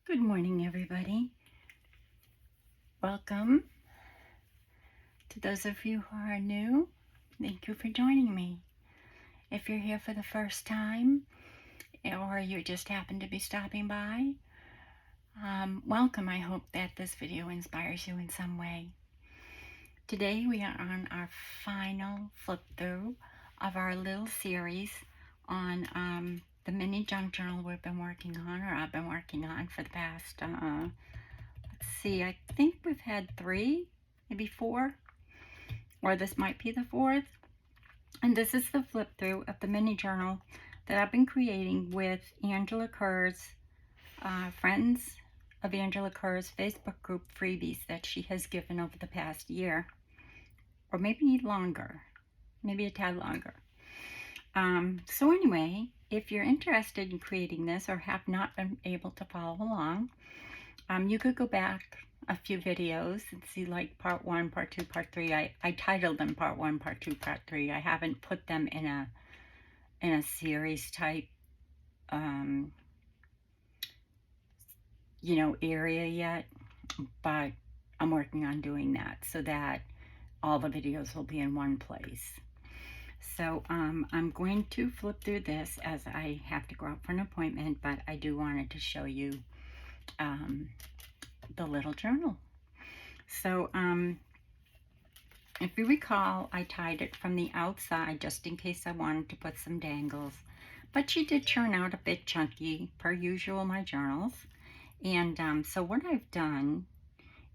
Good morning, everybody. Welcome to those of you who are new. Thank you for joining me. If you're here for the first time or you just happen to be stopping by, welcome. I hope that this video inspires you in some way. Today we are on our final flip through of our little series on the mini junk journal we've been working on, or I've been working on for the past, let's see, I think we've had 3, maybe 4, or this might be the 4th. And this is the flip through of the mini journal that I've been creating with Angela Kerr's Friends of Angela Kerr's Facebook group freebies that she has given over the past year, or maybe longer, maybe a tad longer. So anyway, if you're interested in creating this or have not been able to follow along, you could go back a few videos and see like part 1, part 2, part 3. I titled them part 1, part 2, part 3. I haven't put them in a series type area yet, but I'm working on doing that so that all the videos will be in one place. So I'm going to flip through this as I have to go out for an appointment, but I do wanted to show you the little journal. So if you recall, I tied it from the outside just in case I wanted to put some dangles, but she did turn out a bit chunky, per usual my journals. And so what I've done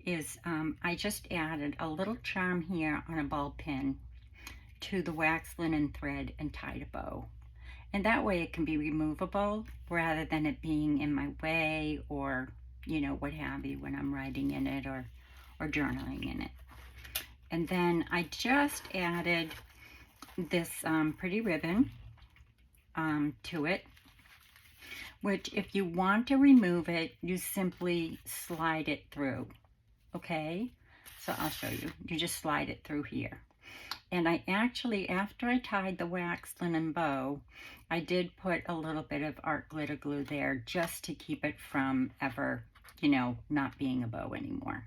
is I just added a little charm here on a ball pin to the wax linen thread and tied a bow. And that way it can be removable rather than it being in my way or, what have you when I'm writing in it or journaling in it. And then I just added this pretty ribbon to it, which if you want to remove it, you simply slide it through. Okay, so I'll show you. You just slide it through here. And I actually, after I tied the wax linen bow, I did put a little bit of art glitter glue there just to keep it from ever, not being a bow anymore.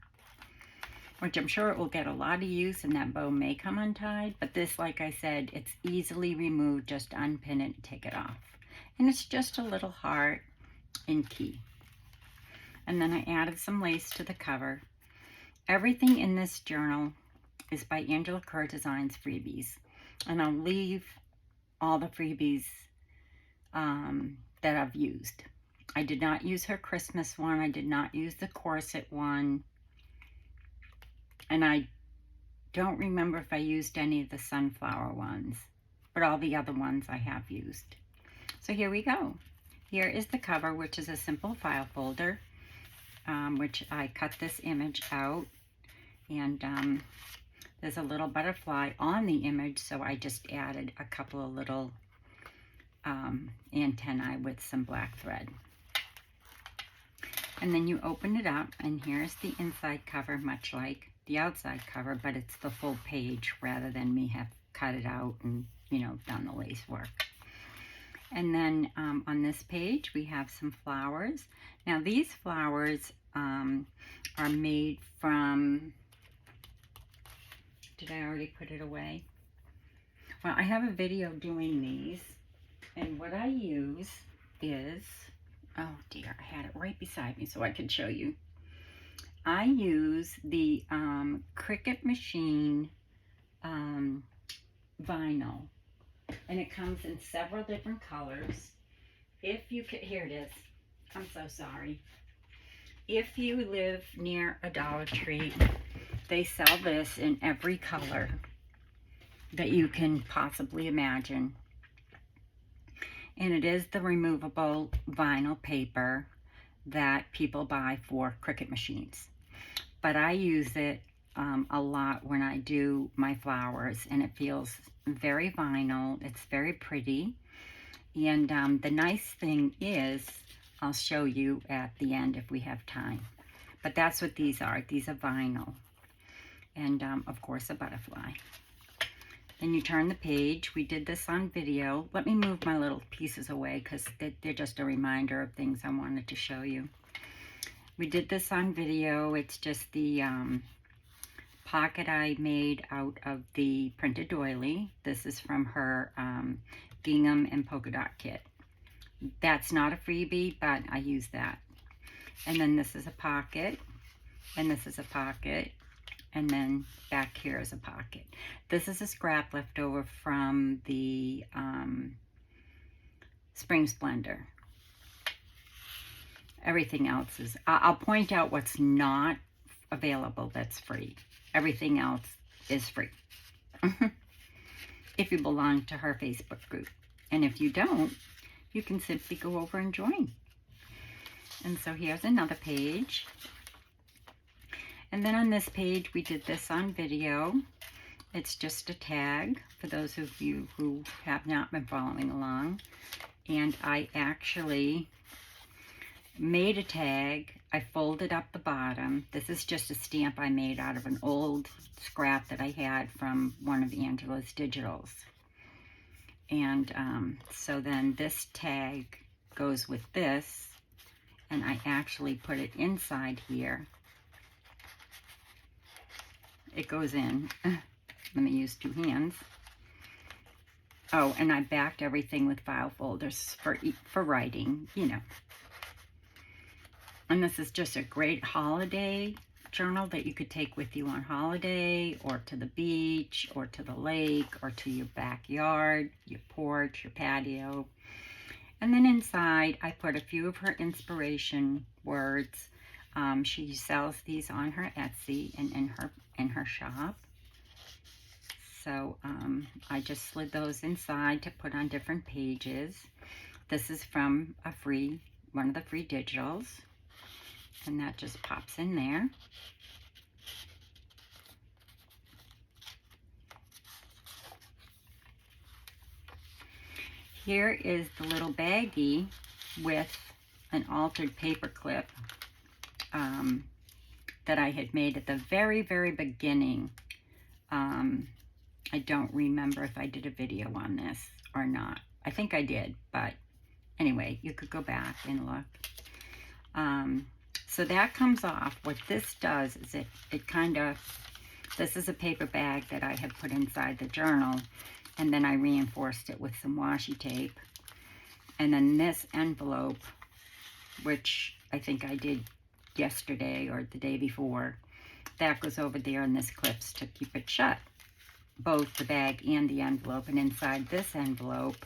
Which I'm sure it will get a lot of use and that bow may come untied, but this, like I said, it's easily removed. Just unpin it and take it off. And it's just a little heart and key. And then I added some lace to the cover. Everything in this journal is by Angela Kerr Designs freebies. And I'll leave all the freebies that I've used. I did not use her Christmas one. I did not use the corset one. And I don't remember if I used any of the sunflower ones, but all the other ones I have used. So here we go. Here is the cover, which is a simple file folder, which I cut this image out. And there's a little butterfly on the image, so I just added a couple of little antennae with some black thread. And then you open it up, and here's the inside cover, much like the outside cover, but it's the full page rather than me have cut it out and, done the lace work. And then on this page, we have some flowers. Now, these flowers are made from... Did I already put it away? Well, I have a video doing these, and what I use is, oh dear, I had it right beside me so I could show you. I use the Cricut Machine vinyl, and it comes in several different colors. If you could, here it is. I'm so sorry. If you live near a Dollar Tree, they sell this in every color that you can possibly imagine. And it is the removable vinyl paper that people buy for Cricut machines. But I use it a lot when I do my flowers, and it feels very vinyl. It's very pretty. And the nice thing is, I'll show you at the end if we have time. But that's what these are. These are vinyl. And of course a butterfly. Then you turn the page. We did this on video. Let me move my little pieces away because they're just a reminder of things I wanted to show you. We did this on video. It's just the pocket I made out of the printed doily. This is from her gingham and polka dot kit. That's not a freebie, but I use that. And then this is a pocket, and this is a pocket, and then back here is a pocket. This is a scrap left over from the Spring Splendor. Everything else is, I'll point out what's not available that's free. Everything else is free. If you belong to her Facebook group. And if you don't, you can simply go over and join. And so here's another page. And then on this page, we did this on video. It's just a tag for those of you who have not been following along. And I actually made a tag. I folded up the bottom. This is just a stamp I made out of an old scrap that I had from one of Angela's digitals. And so then this tag goes with this, and I actually put it inside here. It goes in. Let me use two hands. Oh, and I backed everything with file folders for writing, you know. And this is just a great holiday journal that you could take with you on holiday, or to the beach, or to the lake, or to your backyard, your porch, your patio. And then inside, I put a few of her inspiration words. She sells these on her Etsy and in her shop. So I just slid those inside to put on different pages. This is from one of the free digitals. And that just pops in there. Here is the little baggie with an altered paper clip that I had made at the very, very beginning. I don't remember if I did a video on this or not. I think I did, but anyway, you could go back and look. So that comes off. What this does is it kind of, this is a paper bag that I had put inside the journal, and then I reinforced it with some washi tape. And then this envelope, which I think I did yesterday or the day before, that goes over there, and this clips to keep it shut, both the bag and the envelope. And inside this envelope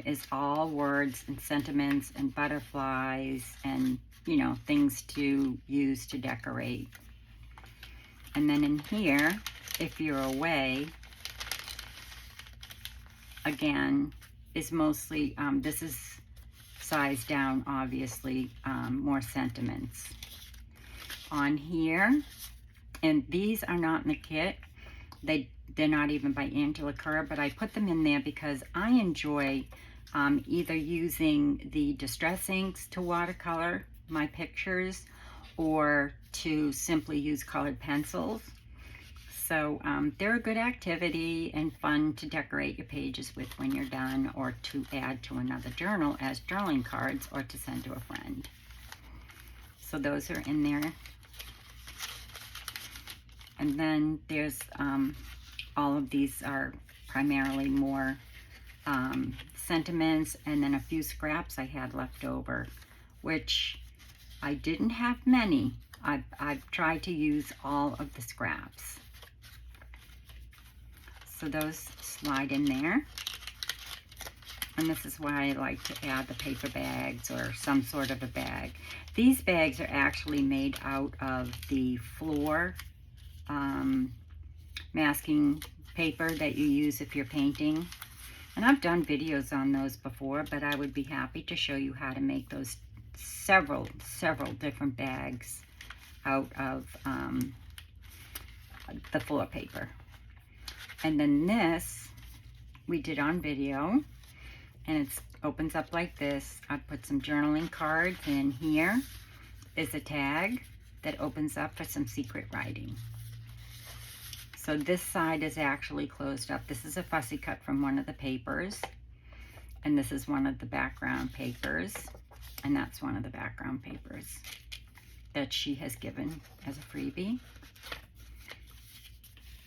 is all words and sentiments and butterflies and, you know, things to use to decorate. And then in here, if you're away, again, is mostly, this is sized down, obviously, more sentiments. On here, and these are not in the kit, they're not even by Angela Kerr, but I put them in there because I enjoy either using the distress inks to watercolor my pictures, or to simply use colored pencils. So they're a good activity and fun to decorate your pages with when you're done, or to add to another journal as journaling cards, or to send to a friend. So those are in there. And then there's all of these are primarily more sentiments, and then a few scraps I had left over, which I didn't have many. I've tried to use all of the scraps. So those slide in there. And this is why I like to add the paper bags or some sort of a bag. These bags are actually made out of the floor masking paper that you use if you're painting. And I've done videos on those before, but I would be happy to show you how to make those several different bags out of the floor paper. And then this we did on video, and it opens up like this. I put some journaling cards, and here is a tag that opens up for some secret writing. So this side is actually closed up. This is a fussy cut from one of the papers, and this is one of the background papers, and that's one of the background papers. that she has given as a freebie.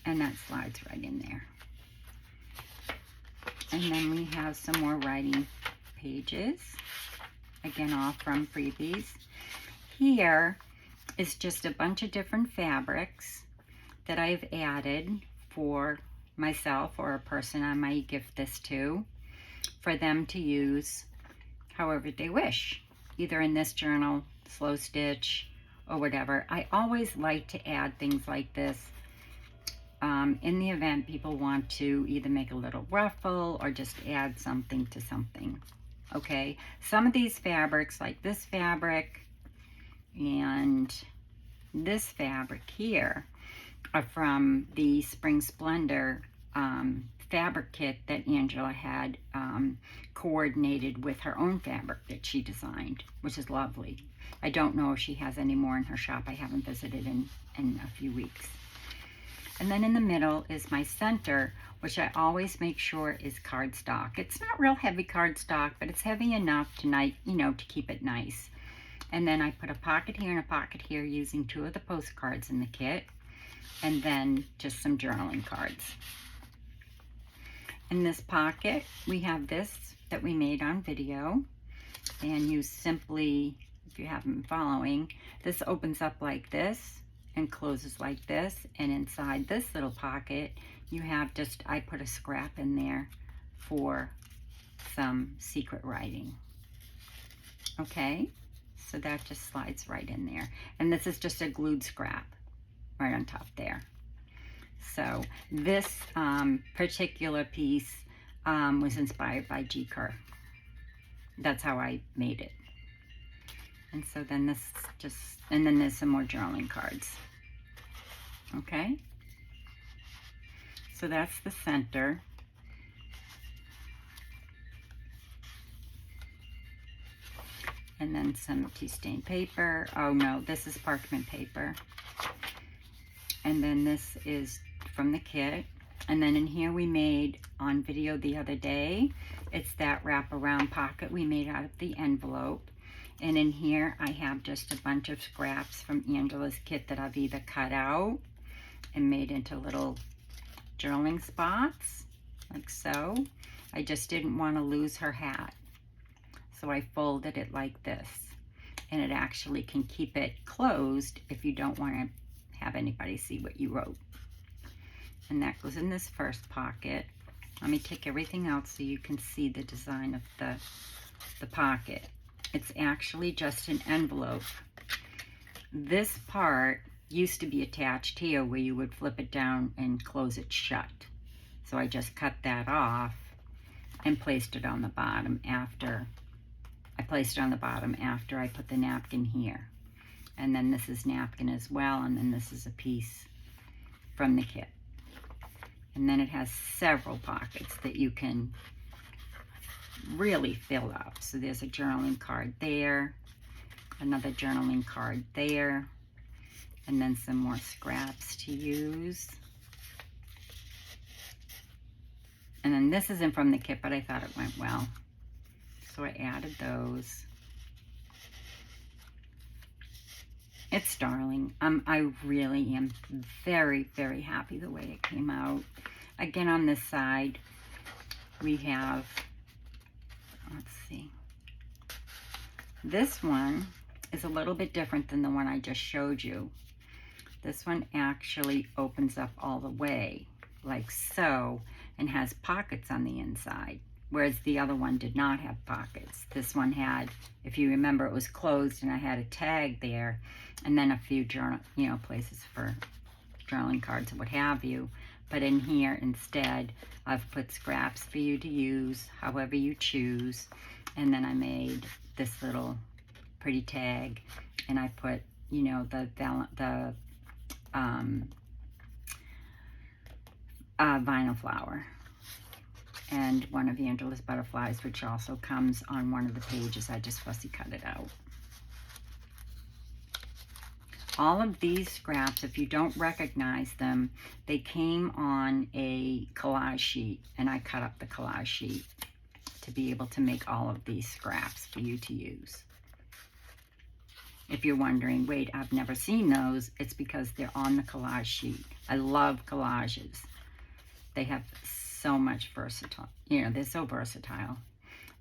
And that slides right in there. And then we have some more writing pages. Again, all from freebies. Here is just a bunch of different fabrics that I've added for myself or a person I might gift this to, for them to use however they wish, either in this journal, slow stitch, or whatever. I always like to add things like this in the event people want to either make a little ruffle or just add something to something. Okay, some of these fabrics, like this fabric and this fabric here, are from the Spring Splendor fabric kit that Angela had coordinated with her own fabric that she designed, which is lovely. I don't know if she has any more in her shop. I haven't visited in a few weeks. And then in the middle is my center, which I always make sure is cardstock. It's not real heavy cardstock, but it's heavy enough tonight, you know, to keep it nice. And then I put a pocket here and a pocket here using 2 of the postcards in the kit, and then just some journaling cards. In this pocket, we have this that we made on video, and you simply, if you haven't been following, this opens up like this and closes like this, and inside this little pocket you have just, I put a scrap in there for some secret writing. Okay, so that just slides right in there, and this is just a glued scrap right on top there. So this particular piece was inspired by G. Kerr. That's how I made it. And so then this just, and then there's some more journaling cards. Okay, so that's the center. And then some tea stain paper. Oh no, this is parchment paper. And then this is from the kit. And then in here we made on video the other day, it's that wraparound pocket we made out of the envelope. And in here I have just a bunch of scraps from Angela's kit that I've either cut out and made into little journaling spots, like so. I just didn't want to lose her hat, so I folded it like this. And it actually can keep it closed if you don't want to have anybody see what you wrote. And that goes in this first pocket. Let me take everything out so you can see the design of the pocket. It's actually just an envelope. This part used to be attached here where you would flip it down and close it shut. So I just cut that off and placed it on the bottom after I put the napkin here. And then this is napkin as well, and then this is a piece from the kit. And then it has several pockets that you can really fill up. So there's a journaling card there, another journaling card there, and then some more scraps to use. And then this isn't from the kit, but I thought it went well, so I added those. It's darling. I really am very, very happy the way it came out. Again, on this side, we have, let's see, this one is a little bit different than the one I just showed you. This one actually opens up all the way, like so, and has pockets on the inside, whereas the other one did not have pockets. This one had, if you remember, it was closed, and I had a tag there, and then a few journal, places for journaling cards or what have you. But in here, instead, I've put scraps for you to use however you choose. And then I made this little pretty tag, and I put, the vinyl flower and one of Angela's butterflies, which also comes on one of the pages. I just fussy cut it out. All of these scraps, if you don't recognize them, they came on a collage sheet, and I cut up the collage sheet to be able to make all of these scraps for you to use. If you're wondering, wait, I've never seen those, it's because they're on the collage sheet. I love collages. They have so much versatile, you know, they're so versatile.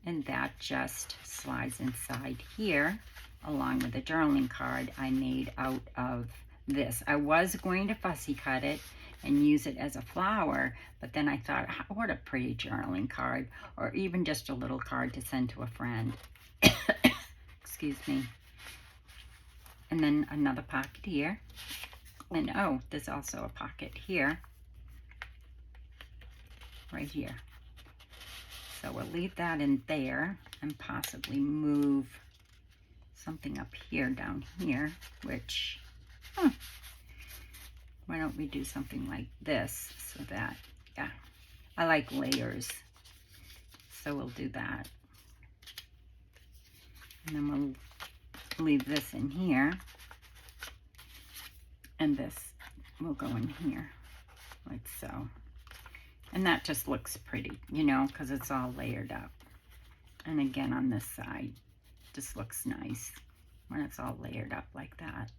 And that just slides inside here, along with the journaling card I made out of this. I was going to fussy cut it and use it as a flower, but then I thought, what a pretty journaling card, or even just a little card to send to a friend. Excuse me. And then another pocket here. And oh, there's also a pocket here, right here. So we'll leave that in there and possibly move something up here, down here, which, why don't we do something like this so that, yeah, I like layers. So we'll do that. And then we'll leave this in here. And this will go in here, like so. And that just looks pretty, you know, because it's all layered up. And again, on this side, just looks nice when it's all layered up like that.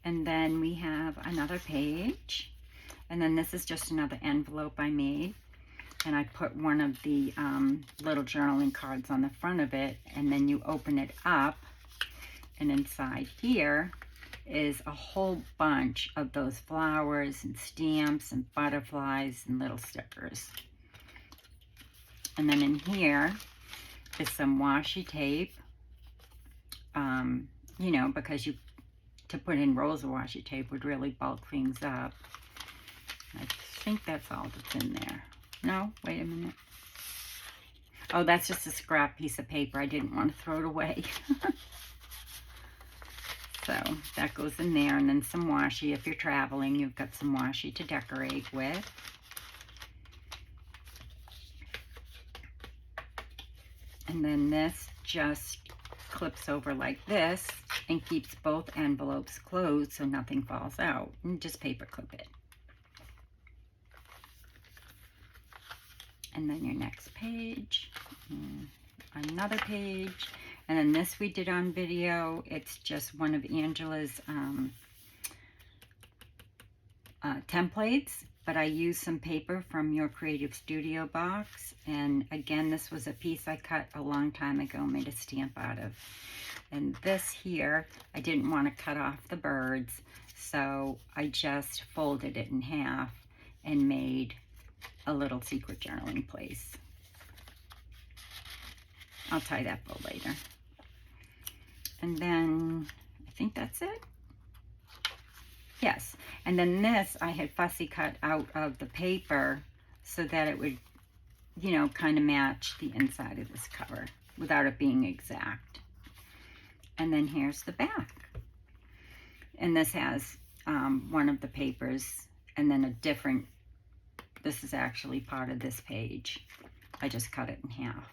And then we have another page. And then this is just another envelope I made. And I put one of the little journaling cards on the front of it. And then you open it up. And inside here is a whole bunch of those flowers and stamps and butterflies and little stickers. And then in here is some washi tape, you know, because to put in rolls of washi tape would really bulk things up. I think that's all that's in there. No, wait a minute. Oh, that's just a scrap piece of paper. I didn't want to throw it away. So that goes in there, and then some washi. If you're traveling, you've got some washi to decorate with. And then this just clips over like this and keeps both envelopes closed so nothing falls out. And just paper clip it. And then your next page, another page. And then this we did on video. It's just one of Angela's templates, but I used some paper from your Creative Studio box. And again, this was a piece I cut a long time ago, made a stamp out of. And this here, I didn't want to cut off the birds, so I just folded it in half and made a little secret journaling place. I'll tie that bow later. And then I think that's it. Yes. And then this I had fussy cut out of the paper so that it would, you know, kind of match the inside of this cover without it being exact. And then here's the back. And this has one of the papers and then a different, this is actually part of this page. I just cut it in half.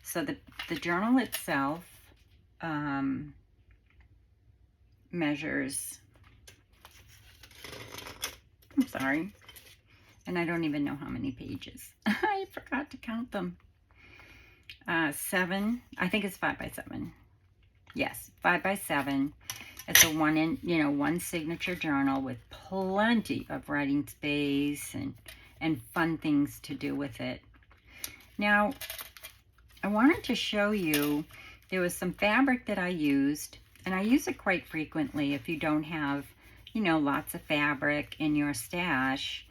So the journal itself measures, I'm sorry, and I don't even know how many pages. I forgot to count them. 7, I think it's 5 by 7. Yes, 5 by 7. It's a one signature journal with plenty of writing space and fun things to do with it. Now, I wanted to show you, there was some fabric that I used, and I use it quite frequently if you don't have, you know, lots of fabric in your stash.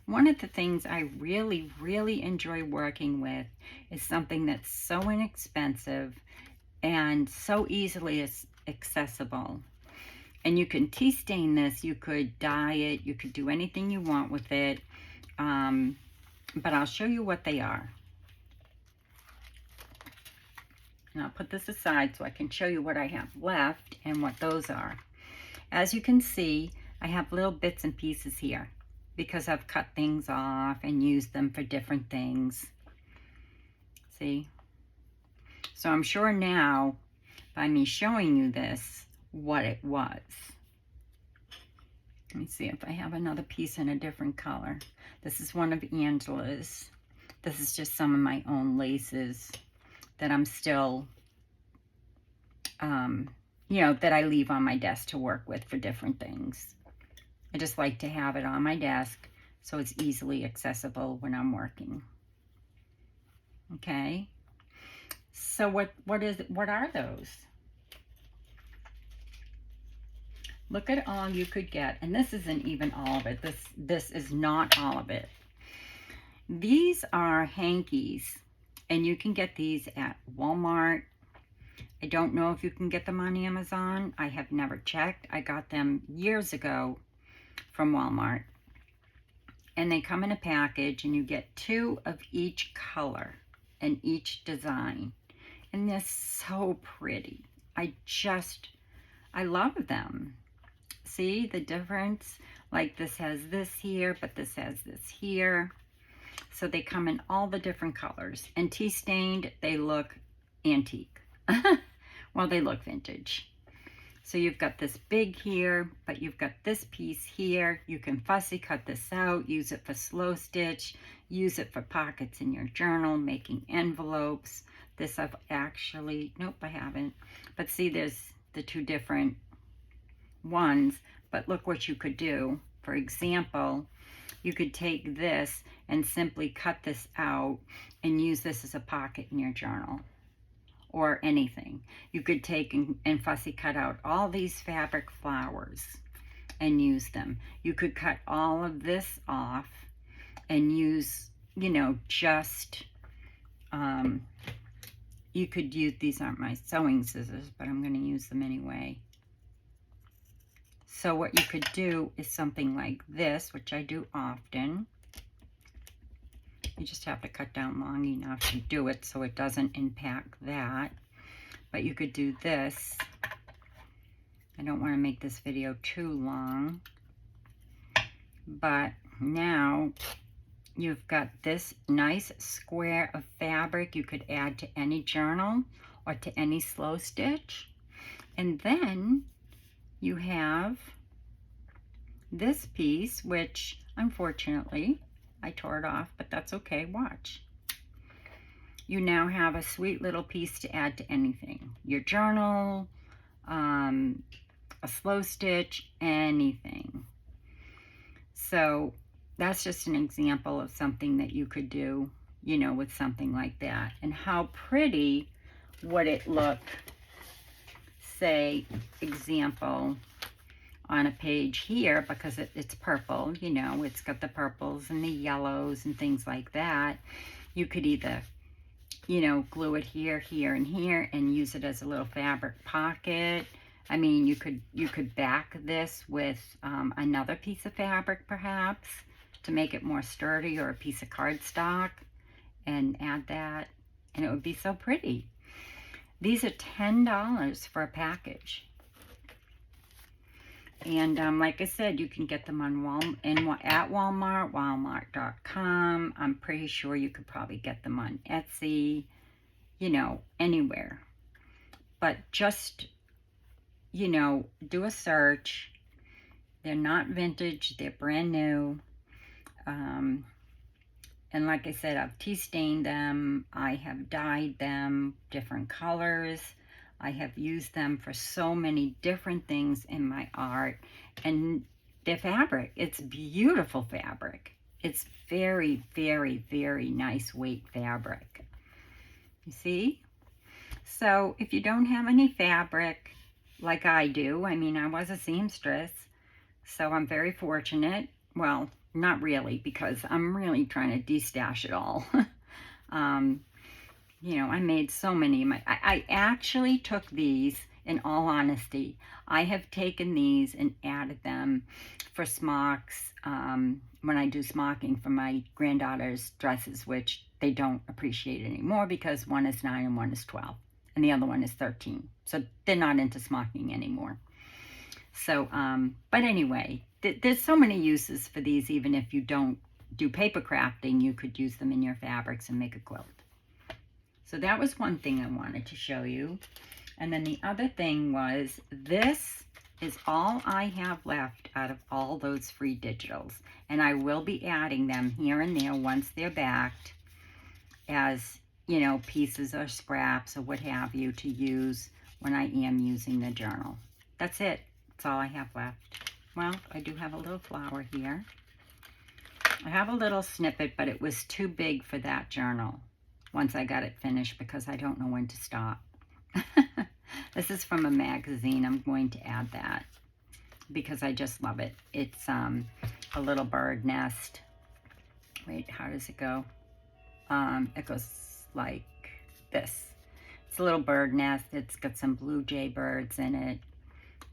One of the things I really, really enjoy working with is something that's so inexpensive and so easily accessible. And you can tea stain this, you could dye it, you could do anything you want with it. But I'll show you what they are. And I'll put this aside so I can show you what I have left and what those are. As you can see, I have little bits and pieces here because I've cut things off and used them for different things. See? So I'm sure now, by me showing you this, what it was. Let me see if I have another piece in a different color. This is one of Angela's. This is just some of my own laces that I'm still you know, that I leave on my desk to work with for different things. I just like to have it on my desk so it's easily accessible when I'm working. Okay. So what are those? Look at all you could get. And this isn't even all of it. This is not all of it. These are hankies, and you can get these at Walmart. I don't know if you can get them on Amazon. I have never checked. I got them years ago from Walmart. And they come in a package, and you get 2 of each color and each design. And they're so pretty. I love them. See the difference? Like this has this here, but this has this here. So they come in all the different colors. And tea stained, they look antique. Well, they look vintage. So you've got this big here, but you've got this piece here. You can fussy cut this out, use it for slow stitch, use it for pockets in your journal, making envelopes. This I've actually, nope, I haven't. But see, there's the 2 different ones. But look what you could do. For example, you could take this and simply cut this out and use this as a pocket in your journal or anything. You could take and fussy cut out all these fabric flowers and use them. You could cut all of this off and use, you know, just, you could use, these aren't my sewing scissors, but I'm going to use them anyway. So what you could do is something like this, which I do often. You just have to cut down long enough to do it so it doesn't impact that. But you could do this. I don't want to make this video too long. But now you've got this nice square of fabric you could add to any journal or to any slow stitch. And then you have this piece, which unfortunately I tore it off, but that's okay. Watch. You now have a sweet little piece to add to anything. Your journal, a slow stitch, anything. So that's just an example of something that you could do, you know, with something like that. And how pretty would it look, say, example, on a page here, because it's purple, you know, it's got the purples and the yellows and things like that. You could either, you know, glue it here, here, and here and use it as a little fabric pocket. I mean, you could back this with another piece of fabric perhaps to make it more sturdy, or a piece of cardstock, and add that, and it would be so pretty. These are $10 for a package. And like I said, you can get them on at Walmart, walmart.com. I'm pretty sure you could probably get them on Etsy, you know, anywhere. But just, you know, do a search. They're not vintage, they're brand new. And like I said, I've tea stained them, I have dyed them different colors. I have used them for so many different things in my art. And their fabric, it's beautiful fabric. It's very, very, very nice weight fabric. You see? So if you don't have any fabric like I do, I mean, I was a seamstress, so I'm very fortunate. Well, not really, because I'm really trying to de-stash it all. You know, I made so many. I actually took these, in all honesty, I have taken these and added them for smocks, when I do smocking for my granddaughter's dresses, which they don't appreciate anymore because one is 9 and one is 12, and the other one is 13. So they're not into smocking anymore. So, but anyway, there's so many uses for these. Even if you don't do paper crafting, you could use them in your fabrics and make a quilt. So that was one thing I wanted to show you. And then the other thing was, this is all I have left out of all those free digitals. And I will be adding them here and there once they're backed as, you know, pieces or scraps or what have you to use when I am using the journal. That's it. That's all I have left. Well, I do have a little flower here. I have a little snippet, but it was too big for that journal once I got it finished because I don't know when to stop. This is from a magazine. I'm going to add that because I just love it. It's a little bird nest. Wait, how does it go? It goes like this. It's a little bird nest. It's got some blue jay birds in it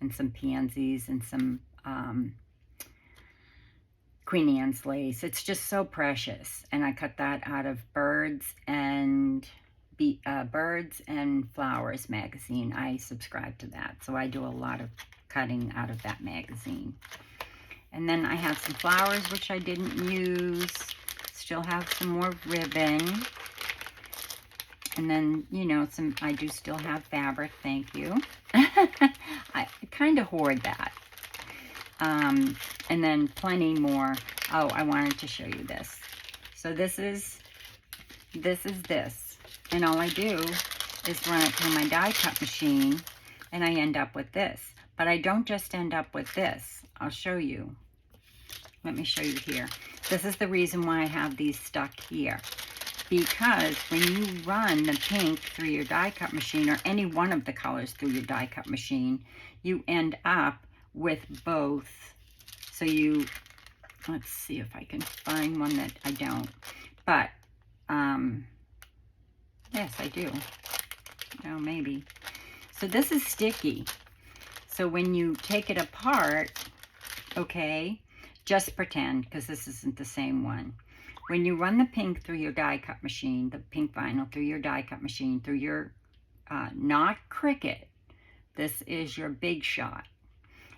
and some pansies and some Queen Anne's lace. It's just so precious. And I cut that out of Birds and Flowers magazine. I subscribe to that. So I do a lot of cutting out of that magazine. And then I have some flowers which I didn't use. Still have some more ribbon. And then, you know, I do still have fabric, thank you. I kind of hoard that. And then plenty more. Oh, I wanted to show you this. So this is this. And all I do is run it through my die cut machine and I end up with this. But I don't just end up with this. I'll show you. Let me show you here. This is the reason why I have these stuck here. Because when you run the pink through your die cut machine, or any one of the colors through your die cut machine, you end up with both. So let's see if I can find one that I don't. But, yes, I do. Oh, maybe. So this is sticky. So when you take it apart, okay, just pretend, because this isn't the same one. When you run the pink through your die cut machine, the pink vinyl through your die cut machine, through your, not Cricut, this is your Big Shot.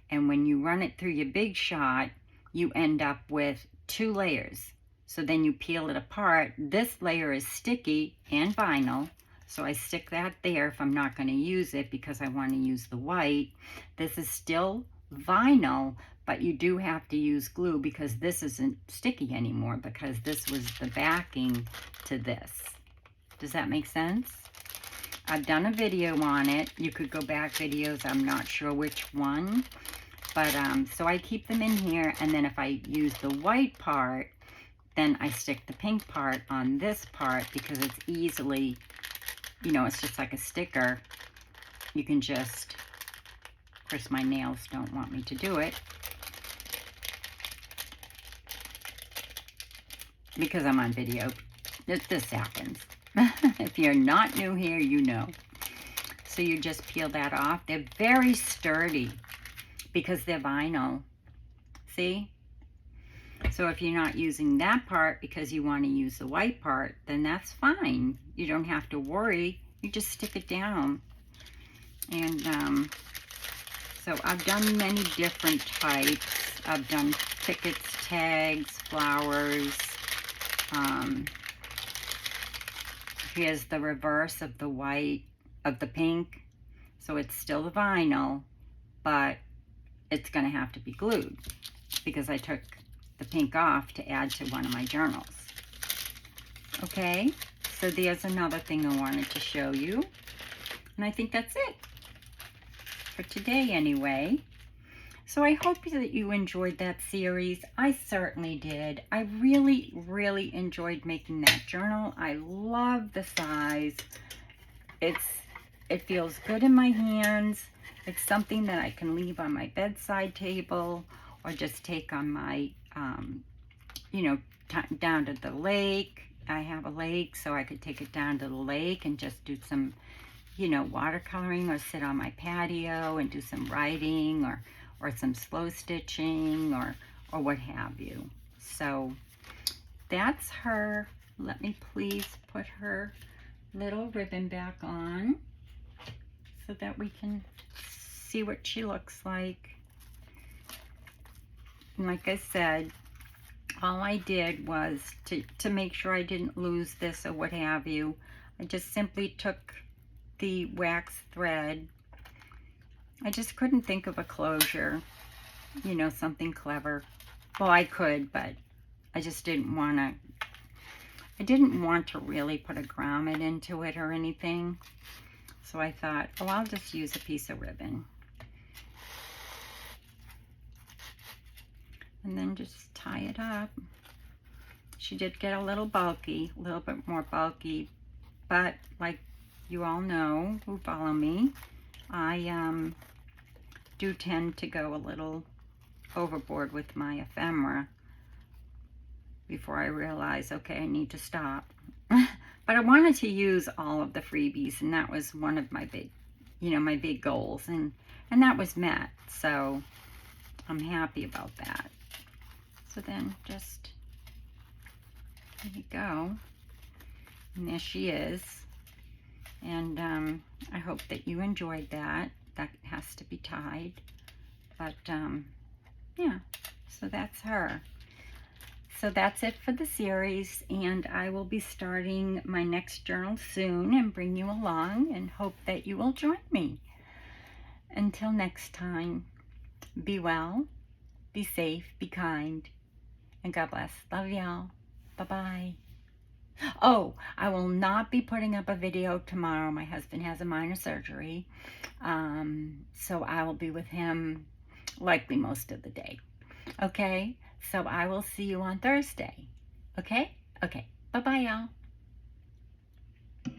And when you run it through your Big Shot, you end up with 2 layers. So then you peel it apart. This layer is sticky and vinyl. So I stick that there if I'm not going to use it because I want to use the white. This is still vinyl, but you do have to use glue because this isn't sticky anymore because this was the backing to this. Does that make sense? I've done a video on it. You could go back videos. I'm not sure which one. But, so I keep them in here. And then if I use the white part, then I stick the pink part on this part because it's easily, you know, it's just like a sticker. You can just, of course my nails don't want me to do it, because I'm on video. This happens. If you're not new here, you know. So you just peel that off. They're very sturdy because they're vinyl. See? So if you're not using that part because you want to use the white part, then that's fine. You don't have to worry. You just stick it down. And so I've done many different types. I've done tickets, tags, flowers. Here's the reverse of the white, of the pink. So it's still the vinyl, but it's going to have to be glued because I took the pink off to add to one of my journals. Okay, so there's another thing I wanted to show you. And I think that's it for today anyway. So I hope that you enjoyed that series. I certainly did. I really, really enjoyed making that journal. I love the size. It feels good in my hands. It's something that I can leave on my bedside table or just take on my, you know, down to the lake. I have a lake, so I could take it down to the lake and just do some, you know, watercoloring or sit on my patio and do some writing or some slow stitching or what have you. So that's her. Let me please put her little ribbon back on so that we can see what she looks like. And like I said, all I did was to make sure I didn't lose this or what have you. I just simply took the wax thread. I just couldn't think of a closure, you know, something clever. Well, I could, but I just didn't want to really put a grommet into it or anything. So I thought, oh, I'll just use a piece of ribbon. And then just tie it up. She did get a little bulky, a little bit more bulky, but like you all know who follow me, I do tend to go a little overboard with my ephemera before I realize, okay, I need to stop. But I wanted to use all of the freebies, and that was one of my big, my big goals, and that was met. So I'm happy about that. So then just, there you go. And there she is. And I hope that you enjoyed that. That has to be tied. But yeah, so that's her. So that's it for the series, and I will be starting my next journal soon and bring you along and hope that you will join me. Until next time, be well, be safe, be kind, and God bless. Love y'all. Bye-bye. Oh, I will not be putting up a video tomorrow. My husband has a minor surgery, so I will be with him likely most of the day. Okay, so I will see you on Thursday. Okay? Okay. Bye-bye, y'all.